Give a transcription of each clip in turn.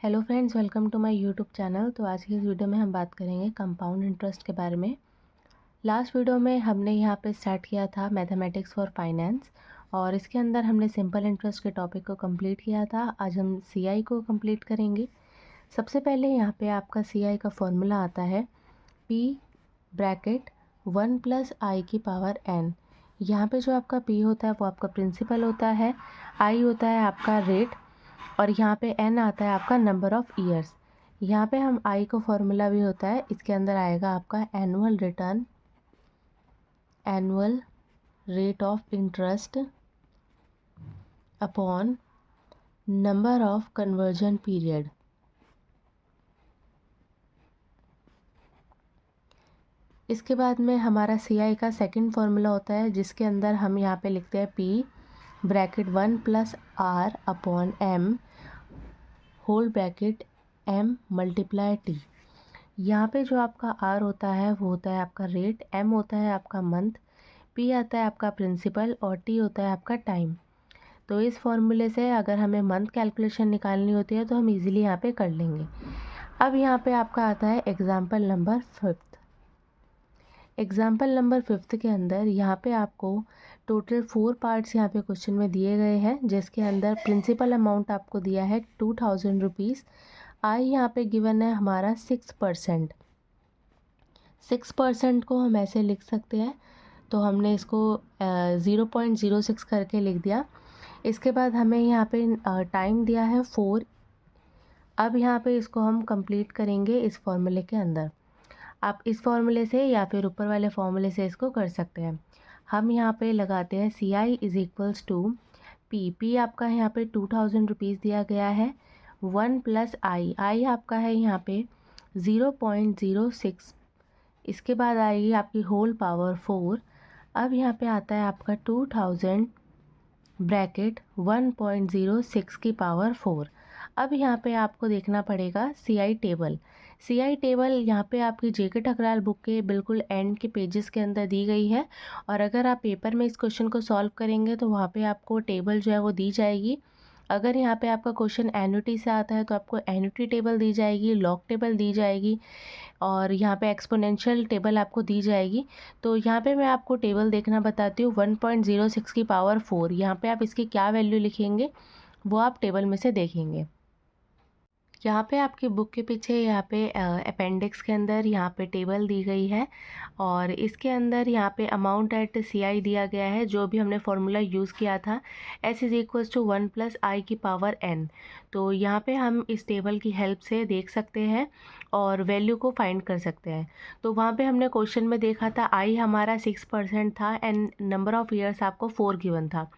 Hello friends, welcome to my YouTube channel. तो आज की इस वीडियो में हम बात करेंगे कंपाउंड इंटरेस्ट के बारे में। लास्ट वीडियो में हमने यहाँ पे स्टार्ट किया था मैथमेटिक्स फॉर फाइनेंस और इसके अंदर हमने सिंपल इंटरेस्ट के टॉपिक को कंप्लीट किया था। आज हम सीआई को कंप्लीट करेंगे। सबसे पहले यहाँ पे आपका सीआई का फॉर्मूला आता है पी ब्रैकेट 1 + i⁻n। यहाँ पे जो आपका पी होता है वो आपका प्रिंसिपल होता है, आई होता है आपका रेट और यहाँ पे n आता है आपका नंबर ऑफ़ ईयर्स। यहाँ पे हम i को फॉर्मूला भी होता है, इसके अंदर आएगा आपका annual return, annual rate of interest upon number of conversion period. इसके बाद में हमारा CI का सेकंड फार्मूला होता है जिसके अंदर हम यहाँ पे लिखते हैं P bracket 1 + r/m whole bracket m × t। यहाँ पे जो आपका r होता है वो होता है आपका रेट, m होता है आपका मंथ, p आता है आपका प्रिंसिपल और t होता है आपका टाइम। तो इस फॉर्मूले से अगर हमें मंथ कैलकुलेशन निकालनी होती है तो हम इजीली यहाँ पे कर लेंगे। अब यहाँ पे आपका आता है एग्जाम्पल नंबर 5। एग्जाम्पल नंबर 5 के अंदर यहाँ पे आपको टोटल 4 पार्ट्स यहाँ पे क्वेश्चन में दिए गए हैं, जिसके अंदर प्रिंसिपल अमाउंट आपको दिया है 2000 रुपीज़। आई यहाँ पे गिवन है हमारा 6%। 6% को हम ऐसे लिख सकते हैं, तो हमने इसको 0.06 करके लिख दिया। इसके बाद हमें यहाँ पे टाइम दिया है 4। अब यहाँ पे इसको हम कंप्लीट करेंगे इस फॉर्मूले के अंदर। आप इस फॉर्मूले से या फिर ऊपर वाले फॉर्मूले से इसको कर सकते हैं। हम यहाँ पे लगाते हैं CI = पी आपका यहाँ पे 2000 रुपीज़ दिया गया है, 1 + आई आपका है यहाँ पे 0.06। इसके बाद आएगी आपकी होल पावर 4। अब यहाँ पे आता है आपका 2000 ब्रैकेट 1.06 की पावर 4। अब यहाँ पे आपको देखना पड़ेगा CI टेबल। CI टेबल यहाँ पे आपकी JK ठकराल बुक के बिल्कुल एंड के पेजेस के अंदर दी गई है और अगर आप पेपर में इस क्वेश्चन को सॉल्व करेंगे तो वहाँ पे आपको टेबल जो है वो दी जाएगी। अगर यहाँ पे आपका क्वेश्चन एन्युटी से आता है तो आपको एन्युटी टेबल दी जाएगी, लॉग टेबल दी जाएगी और यहाँ पे एक्सपोनेंशियल टेबल आपको दी जाएगी। तो यहाँ पे मैं आपको टेबल देखना बताती हूँ। 1.06 की पावर 4, यहाँ पे आप इसकी क्या वैल्यू लिखेंगे वो आप टेबल में से देखेंगे। यहाँ पे आपकी बुक के पीछे यहाँ पे अपेंडिक्स के अंदर यहाँ पे टेबल दी गई है और इसके अंदर यहाँ पे अमाउंट एट CI दिया गया है, जो भी हमने फार्मूला यूज़ किया था S = 1 + i⁻n। तो यहाँ पे हम इस टेबल की हेल्प से देख सकते हैं और वैल्यू को फाइंड कर सकते हैं। तो वहाँ पे हमने क्वेश्चन में देखा था I हमारा 6% था एंड नंबर ऑफ़ ईयर्स आपको 4 गिवन था।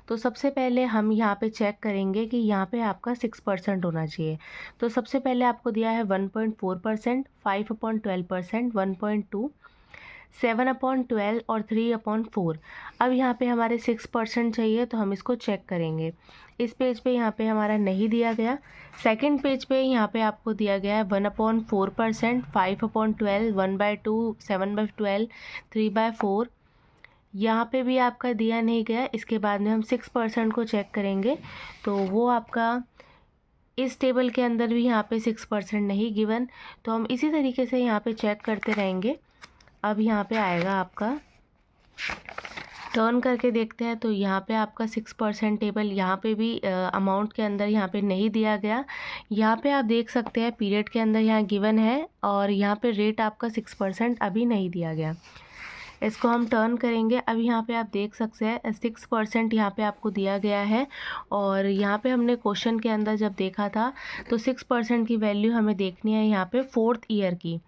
तो सबसे पहले हम यहाँ पे चेक करेंगे कि यहाँ पे आपका 6% होना चाहिए। तो सबसे पहले आपको दिया है 1.4%, 5/12%, 1.2, 7/12 और 3/4। अब यहाँ पे हमारे 6% चाहिए तो हम इसको चेक करेंगे। इस पेज पे यहाँ पे हमारा नहीं दिया गया। सेकंड पेज पे यहाँ पे आपको दिया गया है 1/4%, 5/12, 1/2, 7/12, 3/4। यहाँ पे भी आपका दिया नहीं गया। इसके बाद में हम 6% को चेक करेंगे तो वो आपका इस टेबल के अंदर भी यहाँ पे 6% नहीं गिवन। तो हम इसी तरीके से यहाँ पे चेक करते रहेंगे। अब यहाँ पे आएगा आपका, टर्न करके देखते हैं तो यहाँ पे आपका 6% टेबल यहाँ पे भी अमाउंट के अंदर यहाँ पे नहीं दिया गया। यहाँ पे आप देख सकते हैं पीरियड के अंदर यहाँ गिवन है और यहाँ पे रेट आपका 6% अभी नहीं दिया गया। इसको हम टर्न करेंगे। अब यहाँ पे आप देख सकते हैं 6% यहाँ पे आपको दिया गया है और यहाँ पे हमने क्वेश्चन के अंदर जब देखा था तो 6% की वैल्यू हमें देखनी है यहाँ पे 4th ईयर की।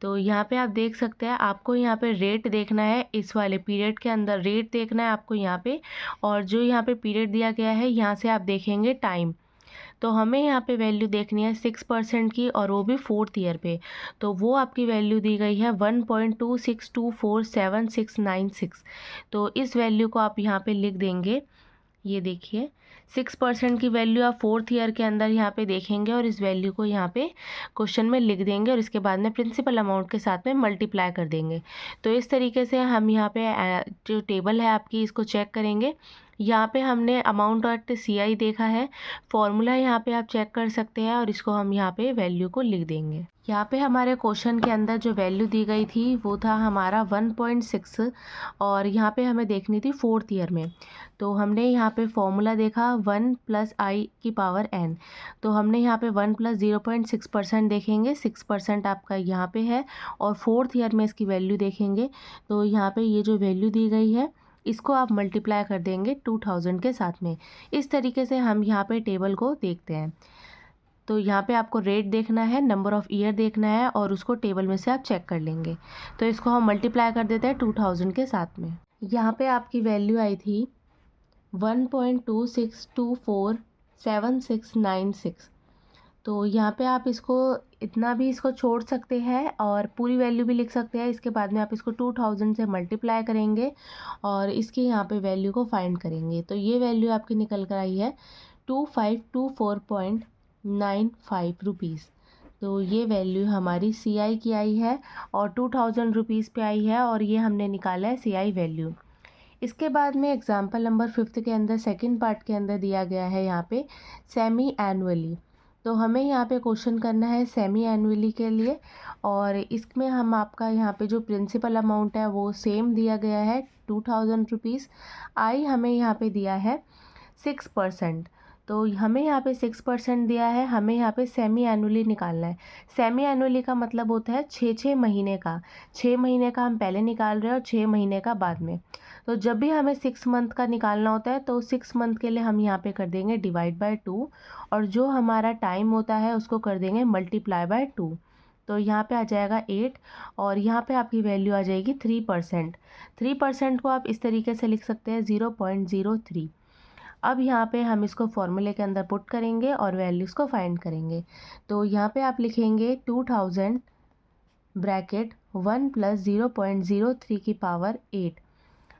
तो यहाँ पे आप देख सकते हैं आपको यहाँ पे रेट देखना है, इस वाले पीरियड के अंदर रेट देखना है आपको यहाँ पे, और जो यहाँ पे पीरियड दिया गया है यहाँ से आप देखेंगे टाइम। तो हमें यहाँ पे वैल्यू देखनी है 6% की और वो भी 4th ईयर पे। तो वो आपकी वैल्यू दी गई है 1.26247696। तो इस वैल्यू को आप यहाँ पे लिख देंगे। ये देखिए 6% की वैल्यू आप 4th ईयर के अंदर यहाँ पे देखेंगे और इस वैल्यू को यहाँ पे क्वेश्चन में लिख देंगे और इसके बाद में प्रिंसिपल अमाउंट के साथ में मल्टीप्लाई कर देंगे। तो इस तरीके से हम यहाँ पे जो टेबल है आपकी इसको चेक करेंगे। यहाँ पे हमने अमाउंट एट CI देखा है, फॉर्मूला यहाँ पे आप चेक कर सकते हैं और इसको हम यहाँ पे वैल्यू को लिख देंगे। यहाँ पे हमारे क्वेश्चन के अंदर जो वैल्यू दी गई थी वो था हमारा 1.6 और यहाँ पे हमें देखनी थी 4th ईयर में। तो हमने यहाँ पे फॉर्मूला देखा 1 + i की पावर n। तो हमने यहाँ पे 1 + 0.6% देखेंगे, 6% आपका यहाँ पे है और 4th ईयर में इसकी वैल्यू देखेंगे। तो यहाँ पे ये जो वैल्यू दी गई है इसको आप मल्टीप्लाई कर देंगे 2000 के साथ में। इस तरीके से हम यहाँ पे टेबल को देखते हैं। तो यहाँ पे आपको रेट देखना है, नंबर ऑफ़ ईयर देखना है और उसको टेबल में से आप चेक कर लेंगे। तो इसको हम मल्टीप्लाई कर देते हैं 2000 के साथ में। यहाँ पे आपकी वैल्यू आई थी 1.26247696। तो यहाँ पे आप इसको इतना भी इसको छोड़ सकते हैं और पूरी वैल्यू भी लिख सकते हैं। इसके बाद में आप इसको 2000 से मल्टीप्लाई करेंगे और इसकी यहाँ पे वैल्यू को फाइंड करेंगे। तो ये वैल्यू आपकी निकल कर आई है 2524.95 रुपीज़। तो ये वैल्यू हमारी CI की आई है और 2000 रुपीज़ पे आई है और ये हमने निकाला है CI वैल्यू। इसके बाद में एग्जाम्पल नंबर 5th के अंदर सेकंड पार्ट के अंदर दिया गया है यहाँ पे सेमी एनुअली। तो हमें यहाँ पे क्वेश्चन करना है सेमी एनुअली के लिए और इसमें हम आपका यहाँ पे जो प्रिंसिपल अमाउंट है वो सेम दिया गया है 2000 रुपीज़। आई हमें यहाँ पे दिया है 6%। तो हमें यहाँ पे 6% दिया है, हमें यहाँ पे सेमी एनुअली निकालना है। सेमी एनुअली का मतलब होता है 6 महीने का। 6 महीने का हम पहले निकाल रहे हैं और 6 महीने का बाद में। तो जब भी हमें 6 मंथ का निकालना होता है तो 6 मंथ के लिए हम यहाँ पे कर देंगे /2 और जो हमारा टाइम होता है उसको कर देंगे ×2। तो यहाँ पे आ जाएगा 8 और यहाँ पे आपकी वैल्यू आ जाएगी 3%। 3% को आप इस तरीके से लिख सकते हैं 0.03। अब यहाँ पे हम इसको फॉर्मूले के अंदर पुट करेंगे और वैल्यूज़ को फाइंड करेंगे। तो यहाँ पे आप लिखेंगे 2000 ब्रैकेट 1 + 0.03 की पावर 8।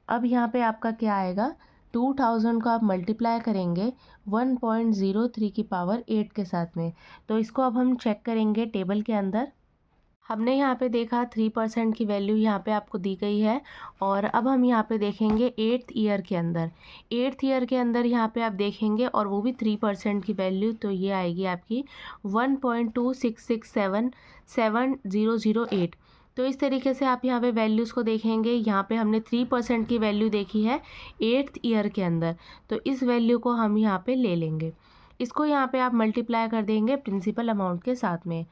अब यहाँ पे आपका क्या आएगा 2000 को आप मल्टीप्लाई करेंगे 1.03 की पावर 8 के साथ में। तो इसको अब हम चेक करेंगे टेबल के अंदर। हमने यहाँ पे देखा 3% की वैल्यू यहाँ पे आपको दी गई है और अब हम यहाँ पे देखेंगे 8th ईयर के अंदर। 8th ईयर के अंदर यहाँ पे आप देखेंगे और वो भी 3% की वैल्यू। तो ये आएगी आपकी 1.26677008। तो इस तरीके से आप यहाँ पे वैल्यूज़ को देखेंगे। यहाँ पे हमने 3% की वैल्यू देखी है 8th ईयर के अंदर। तो इस वैल्यू को हम यहाँ पे ले लेंगे। इसको यहाँ पे आप मल्टीप्लाई कर देंगे प्रिंसिपल अमाउंट के साथ में।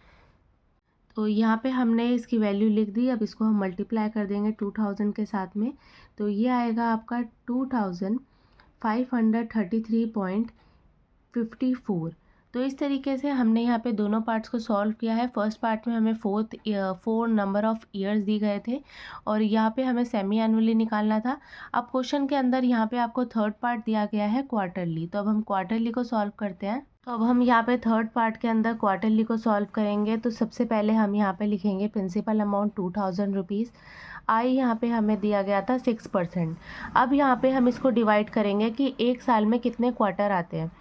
तो यहाँ पे हमने इसकी वैल्यू लिख दी। अब इसको हम मल्टीप्लाई कर देंगे 2000 के साथ में। तो ये आएगा आपका 2533.54। तो इस तरीके से हमने यहाँ पे दोनों पार्ट्स को सॉल्व किया है। फर्स्ट पार्ट में हमें 4 नंबर ऑफ़ ईयर्स दी गए थे और यहाँ पे हमें सेमी एनुअली निकालना था। अब क्वेश्चन के अंदर यहाँ पे आपको थर्ड पार्ट दिया गया है क्वार्टरली। तो अब हम क्वार्टरली को सॉल्व करते हैं। तो अब हम यहाँ पे थर्ड पार्ट के अंदर क्वार्टरली को सॉल्व करेंगे। तो सबसे पहले हम यहाँ पे लिखेंगे प्रिंसिपल अमाउंट 2000 रुपीज़। आई यहाँ पे हमें दिया गया था 6%। अब यहाँ पे हम इसको डिवाइड करेंगे कि एक साल में कितने क्वार्टर आते हैं।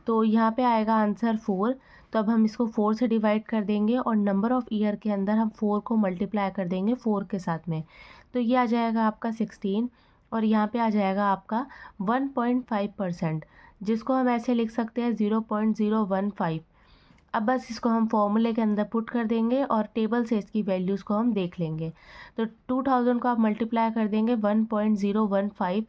तो यहाँ पे आएगा आंसर 4। तो अब हम इसको 4 से डिवाइड कर देंगे और नंबर ऑफ़ ईयर के अंदर हम 4 को मल्टीप्लाई कर देंगे 4 के साथ में। तो ये आ जाएगा आपका 16 और यहाँ पे आ जाएगा आपका 1.5%, जिसको हम ऐसे लिख सकते हैं 0.015। अब बस इसको हम फॉर्मूले के अंदर पुट कर देंगे और टेबल से इसकी वैल्यूज़ को हम देख लेंगे। तो 2000 को आप मल्टीप्लाई कर देंगे 1.015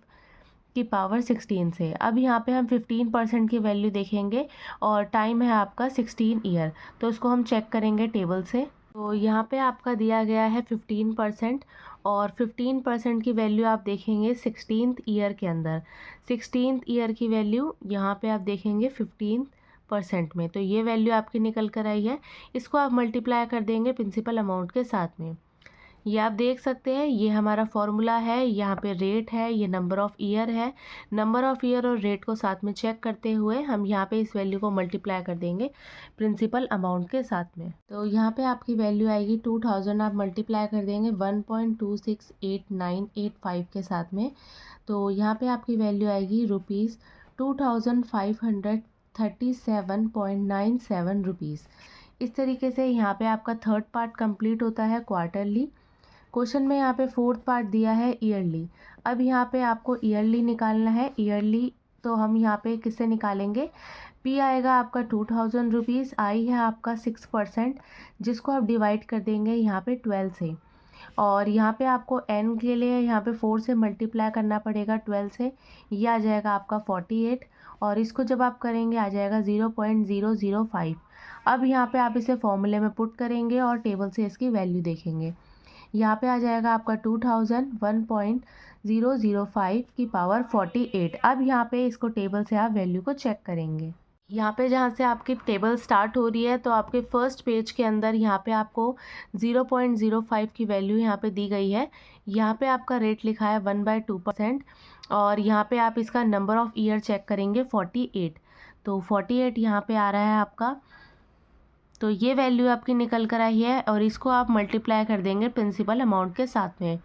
की पावर 16 से। अब यहाँ पे हम 15% की वैल्यू देखेंगे और टाइम है आपका 16 ईयर। तो इसको हम चेक करेंगे टेबल से। तो यहाँ पे आपका दिया गया है 15% और 15% की वैल्यू आप देखेंगे 16th ईयर के अंदर। 16th ईयर की वैल्यू यहाँ पे आप देखेंगे 15% में। तो ये वैल्यू आपकी निकल कर आई है। इसको आप मल्टीप्लाई कर देंगे प्रिंसिपल अमाउंट के साथ में। ये आप देख सकते हैं, ये हमारा फॉर्मूला है। यहाँ पे रेट है, ये नंबर ऑफ़ ईयर है। नंबर ऑफ़ ईयर और रेट को साथ में चेक करते हुए हम यहाँ पे इस वैल्यू को मल्टीप्लाई कर देंगे प्रिंसिपल अमाउंट के साथ में। तो यहाँ पे आपकी वैल्यू आएगी 2000 आप मल्टीप्लाई कर देंगे 1.268985 के साथ में। तो यहाँ पे आपकी वैल्यू आएगी ₹2537.97 रुपीज़। इस तरीके से यहाँ पे आपका थर्ड पार्ट कंप्लीट होता है क्वार्टरली। क्वेश्चन में यहाँ पे फोर्थ पार्ट दिया है ईयरली। अब यहाँ पे आपको ईयरली निकालना है। ईयरली तो हम यहाँ पे किससे निकालेंगे, पी आएगा आपका 2000 रुपीज़, आई है आपका 6%, जिसको आप डिवाइड कर देंगे यहाँ पे 12 से, और यहाँ पे आपको n के लिए यहाँ पे 4 से मल्टीप्लाई करना पड़ेगा 12 से, ये आ जाएगा आपका 48, और इसको जब आप करेंगे आ जाएगा 0.005। अब यहाँ पे आप इसे फॉर्मूले में पुट करेंगे और टेबल से इसकी वैल्यू देखेंगे। यहाँ पे आ जाएगा आपका 1.005 की पावर 48। अब यहाँ पे इसको टेबल से आप वैल्यू को चेक करेंगे। यहाँ पे जहाँ से आपकी टेबल स्टार्ट हो रही है तो आपके फर्स्ट पेज के अंदर यहाँ पे आपको 0.05 की वैल्यू यहाँ पे दी गई है। यहाँ पे आपका रेट लिखा है 1/2%, और यहाँ पे आप इसका नंबर ऑफ़ ईयर चेक करेंगे 48, तो 48 यहाँ पे आ रहा है आपका। तो ये वैल्यू आपकी निकल कर आई है, और इसको आप मल्टीप्लाई कर देंगे प्रिंसिपल अमाउंट के साथ में।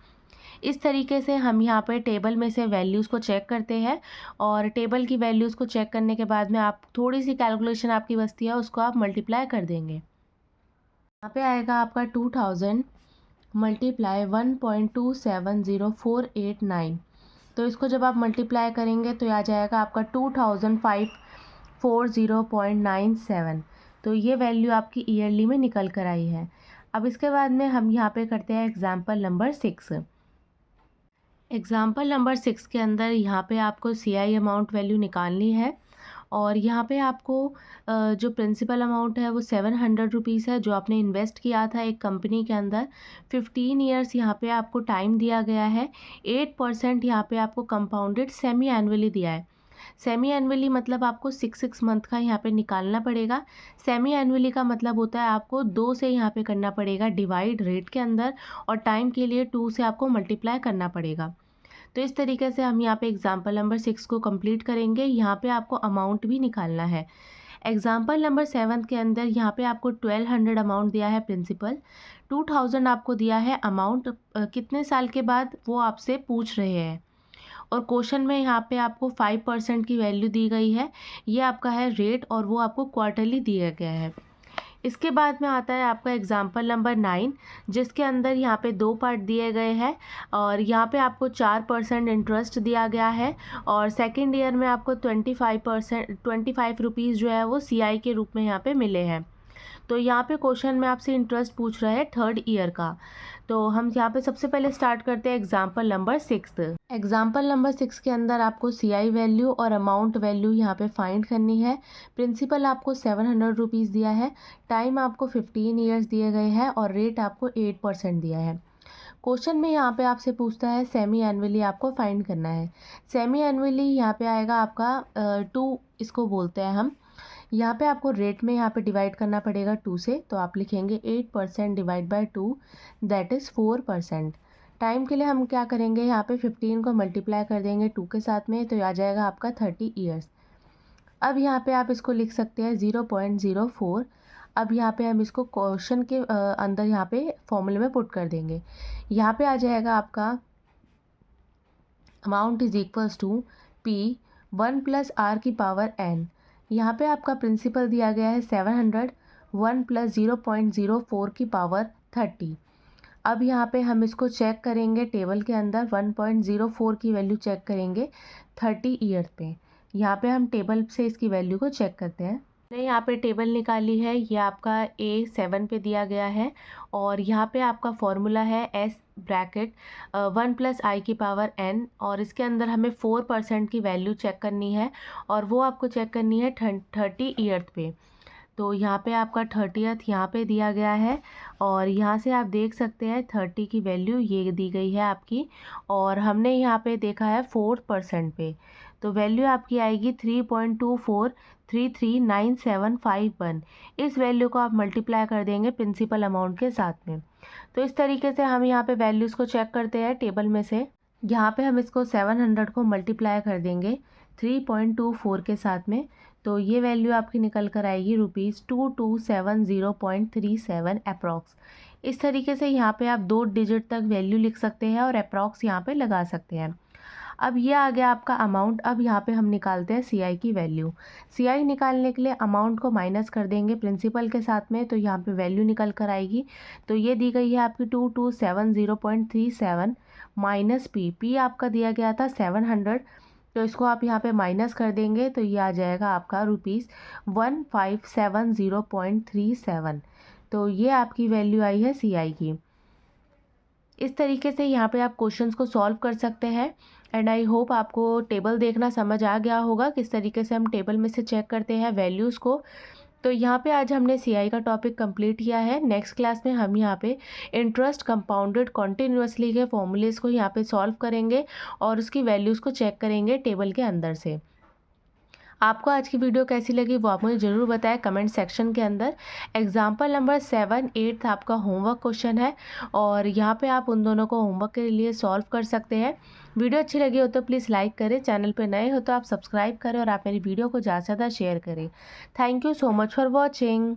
इस तरीके से हम यहाँ पे टेबल में से वैल्यूज़ को चेक करते हैं, और टेबल की वैल्यूज़ को चेक करने के बाद में आप थोड़ी सी कैलकुलेशन आपकी बचती है उसको आप मल्टीप्लाई कर देंगे। यहाँ पे आएगा आपका 2000 मल्टीप्लाई 1.270489, तो इसको जब आप मल्टीप्लाई करेंगे तो आ जाएगा आपका 2540.97। तो ये वैल्यू आपकी ईयरली में निकल कर आई है। अब इसके बाद में हम यहाँ पे करते हैं एग्जाम्पल नंबर 6। एग्जाम्पल नंबर 6 के अंदर यहाँ पे आपको CI अमाउंट वैल्यू निकालनी है, और यहाँ पे आपको जो प्रिंसिपल अमाउंट है वो 700 रुपीज़ है, जो आपने इन्वेस्ट किया था एक कंपनी के अंदर। 15 ईयर्स यहाँ पे आपको टाइम दिया गया है। 8% यहाँ पे आपको कंपाउंडेड सेमी एनुअली दिया है। सेमी एनुअली मतलब आपको 6 मंथ का यहाँ पे निकालना पड़ेगा। सेमी एनुअली का मतलब होता है आपको 2 से यहाँ पे करना पड़ेगा डिवाइड रेट के अंदर, और टाइम के लिए 2 से आपको मल्टीप्लाई करना पड़ेगा। तो इस तरीके से हम यहाँ पे एग्जाम्पल नंबर 6 को कंप्लीट करेंगे। यहाँ पे आपको अमाउंट भी निकालना है। एग्जाम्पल नंबर 7 के अंदर यहाँ पे आपको 1200 अमाउंट दिया है प्रिंसिपल, 2000 आपको दिया है अमाउंट। कितने साल के बाद वो आपसे पूछ रहे हैं, और क्वेश्चन में यहाँ पे आपको 5% की वैल्यू दी गई है। ये आपका है रेट, और वो आपको क्वार्टरली दिया गया है। इसके बाद में आता है आपका एग्जाम्पल नंबर 9, जिसके अंदर यहाँ पे 2 पार्ट दिए गए हैं, और यहाँ पे आपको 4% इंटरेस्ट दिया गया है, और सेकेंड ईयर में आपको 25 रुपीज़ जो है वो CI के रूप में यहाँ पे मिले हैं। तो यहाँ पे क्वेश्चन में आपसे इंटरेस्ट पूछ रहा है थर्ड ईयर का। तो हम यहाँ पे सबसे पहले स्टार्ट करते हैं एग्जाम्पल नंबर 6। एग्जाम्पल नंबर 6 के अंदर आपको CI वैल्यू और अमाउंट वैल्यू यहाँ पे फाइंड करनी है। प्रिंसिपल आपको 700 रुपीज़ दिया है, टाइम आपको 15 ईयर्स दिए गए हैं, और रेट आपको 8% दिया है। क्वेश्चन में यहाँ पे आपसे पूछता है सेमी एनुअली आपको फाइंड करना है। सेमी एनुअली यहाँ पे आएगा आपका 2 इसको बोलते हैं हम। यहाँ पे आपको रेट में यहाँ पे डिवाइड करना पड़ेगा 2 से, तो आप लिखेंगे 8% divide by 2, that is 4%। Time के लिए हम क्या करेंगे, यहाँ पे 15 को मल्टीप्लाई कर देंगे 2 के साथ में, तो आ जाएगा आपका 30 ईयर्स। अब यहाँ पे आप इसको लिख सकते हैं 0.04। अब यहाँ पे हम इसको क्वेश्चन के अंदर यहाँ पे फॉर्मूले में पुट कर देंगे। यहाँ पे आ जाएगा आपका amount is equals to P 1 + R की पावर n। यहाँ पे आपका प्रिंसिपल दिया गया है 700, 1 + 0.04 की पावर 30। अब यहाँ पे हम इसको चेक करेंगे टेबल के अंदर, 1.04 की वैल्यू चेक करेंगे 30 ईयर पे। यहाँ पे हम टेबल से इसकी वैल्यू को चेक करते हैं। मैंने यहाँ पे टेबल निकाली है, ये आपका A7 पे दिया गया है, और यहाँ पे आपका फॉर्मूला है S ब्रैकेट 1 + I की पावर n, और इसके अंदर हमें 4% की वैल्यू चेक करनी है, और वो आपको चेक करनी है 30 ईयर पे। तो यहाँ पे आपका 30th यहाँ पे दिया गया है, और यहाँ से आप देख सकते हैं 30 की वैल्यू ये दी गई है आपकी, और हमने यहाँ पे देखा है 4% पे, तो वैल्यू आपकी आएगी 3.24339751। इस वैल्यू को आप मल्टीप्लाई कर देंगे प्रिंसिपल अमाउंट के साथ में। तो इस तरीके से हम यहाँ पे वैल्यूज़ को चेक करते हैं टेबल में से। यहाँ पे हम इसको 700 को मल्टीप्लाई कर देंगे 3.24 के साथ में, तो ये वैल्यू आपकी निकल कर आएगी ₹2270.37 अप्रॉक्स। इस तरीके से यहाँ पे आप 2 डिजिट तक वैल्यू लिख सकते हैं और अप्रॉक्स यहाँ पे लगा सकते हैं। अब ये आ गया आपका अमाउंट। अब यहाँ पे हम निकालते हैं CI की वैल्यू। CI निकालने के लिए अमाउंट को माइनस कर देंगे प्रिंसिपल के साथ में, तो यहाँ पे वैल्यू निकल कर आएगी। तो ये दी गई है आपकी 2270.37 माइनस पी, पी आपका दिया गया था 700, तो इसको आप यहाँ पे माइनस कर देंगे तो ये आ जाएगा आपका ₹1570.37। तो ये आपकी वैल्यू आई है सी आई की। इस तरीके से यहाँ पे आप क्वेश्चंस को सॉल्व कर सकते हैं। एंड आई होप आपको टेबल देखना समझ आ गया होगा, किस तरीके से हम टेबल में से चेक करते हैं वैल्यूज़ को। तो यहाँ पे आज हमने सीआई का टॉपिक कंप्लीट किया है। नेक्स्ट क्लास में हम यहाँ पे इंटरेस्ट कंपाउंडेड कॉन्टिन्यूसली के फॉर्मूलेज़ को यहाँ पे सॉल्व करेंगे और उसकी वैल्यूज़ को चेक करेंगे टेबल के अंदर से। आपको आज की वीडियो कैसी लगी वो आप मुझे ज़रूर बताएं कमेंट सेक्शन के अंदर। एग्जाम्पल नंबर 7, 8 आपका होमवर्क क्वेश्चन है और यहाँ पे आप उन दोनों को होमवर्क के लिए सॉल्व कर सकते हैं। वीडियो अच्छी लगी हो तो प्लीज़ लाइक करें, चैनल पे नए हो तो आप सब्सक्राइब करें और आप मेरी वीडियो को ज़्यादा से ज़्यादा शेयर करें। Thank you so much for watching.